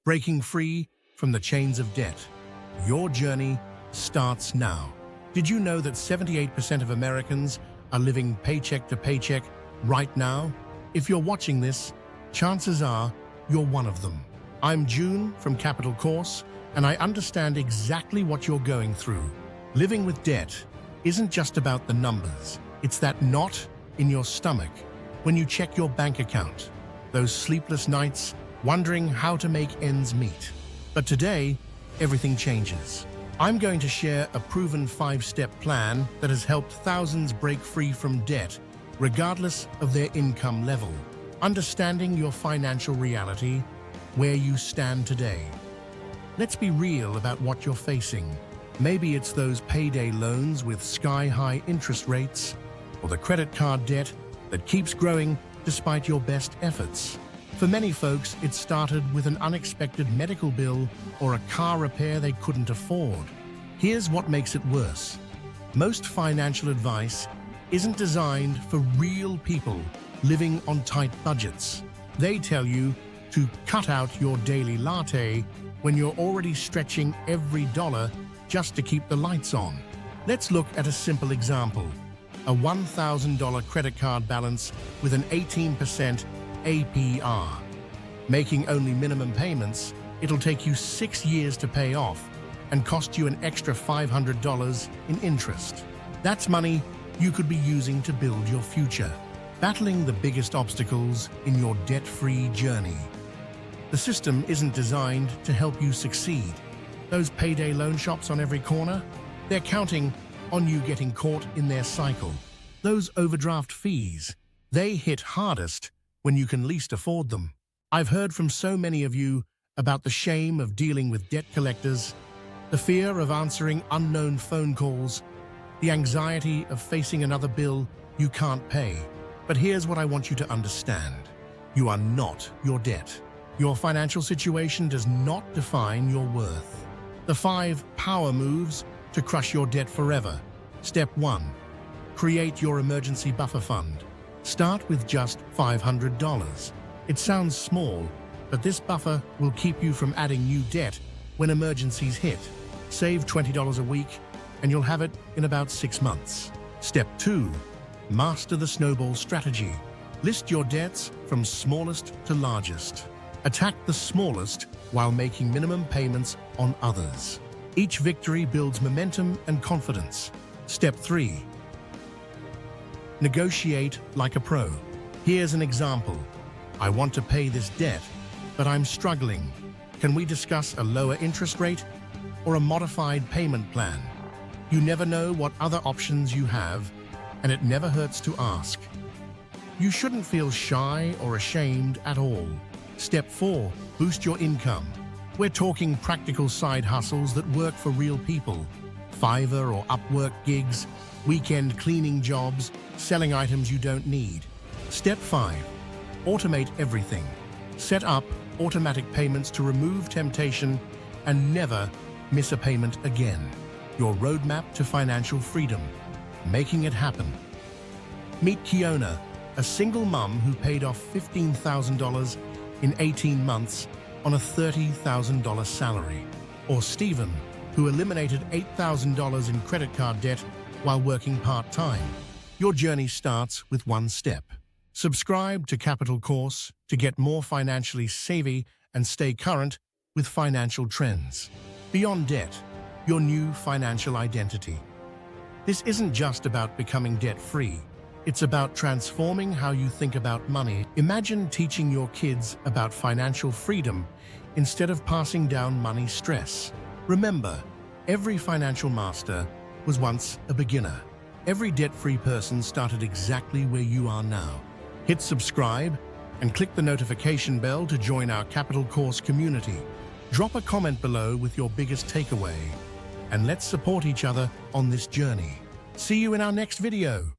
breaking free from the chains of debt. Your journey starts now. Did you know that 78% of Americans are living paycheck to paycheck right now? If you're watching this, chances are you're one of them. I'm June from Capital Course, and I understand exactly what you're going through. Living with debt isn't just about the numbers. It's that knot in your stomach when you check your bank account. Those sleepless nights wondering how to make ends meet. But today, everything changes. I'm going to share a proven 5-step plan that has helped thousands break free from debt, regardless of their income level. Understanding your financial reality, where you stand today. Let's be real about what you're facing. Maybe it's those payday loans with sky-high interest rates, or the credit card debt that keeps growing despite your best efforts. For many folks, it started with an unexpected medical bill or a car repair they couldn't afford. Here's what makes it worse. Most financial advice isn't designed for real people living on tight budgets. They tell you to cut out your daily latte when you're already stretching every dollar just to keep the lights on. Let's look at a simple example. A $1,000 credit card balance with an 18% APR. Making only minimum payments, it'll take you 6 years to pay off and cost you an extra $500 in interest. That's money you could be using to build your future, battling the biggest obstacles in your debt-free journey. The system isn't designed to help you succeed. Those payday loan shops on every corner, they're counting on you getting caught in their cycle. Those overdraft fees, they hit hardest when you can least afford them. I've heard from so many of you about the shame of dealing with debt collectors, the fear of answering unknown phone calls, the anxiety of facing another bill you can't pay. But here's what I want you to understand. You are not your debt. Your financial situation does not define your worth. The 5 power moves to crush your debt forever. Step 1. Create your emergency buffer fund. Start with just $500. It sounds small, but this buffer will keep you from adding new debt when emergencies hit. Save $20 a week, and you'll have it in about 6 months. Step 2. Master the snowball strategy. List your debts from smallest to largest. Attack the smallest while making minimum payments on others. Each victory builds momentum and confidence. Step 3. Negotiate like a pro. Here's an example. I want to pay this debt, but I'm struggling. Can we discuss a lower interest rate or a modified payment plan? You never know what other options you have, and it never hurts to ask. You shouldn't feel shy or ashamed at all. Step 4. Boost your income. We're talking practical side hustles that work for real people. Fiverr or Upwork gigs, weekend cleaning jobs, selling items you don't need. Step 5. Automate everything. Set up automatic payments to remove temptation and never miss a payment again. Your roadmap to financial freedom. Making it happen. Meet Kona, a single mom who paid off $15,000 in 18 months on a $30,000 salary. Or Stephen, who eliminated $8,000 in credit card debt while working part-time. Your journey starts with one step. Subscribe to Capital Course to get more financially savvy and stay current with financial trends. Beyond debt, your new financial identity. This isn't just about becoming debt-free. It's about transforming how you think about money. Imagine teaching your kids about financial freedom instead of passing down money stress. Remember, every financial master was once a beginner. Every debt-free person started exactly where you are now. Hit subscribe and click the notification bell to join our Capital Course community. Drop a comment below with your biggest takeaway, and let's support each other on this journey. See you in our next video.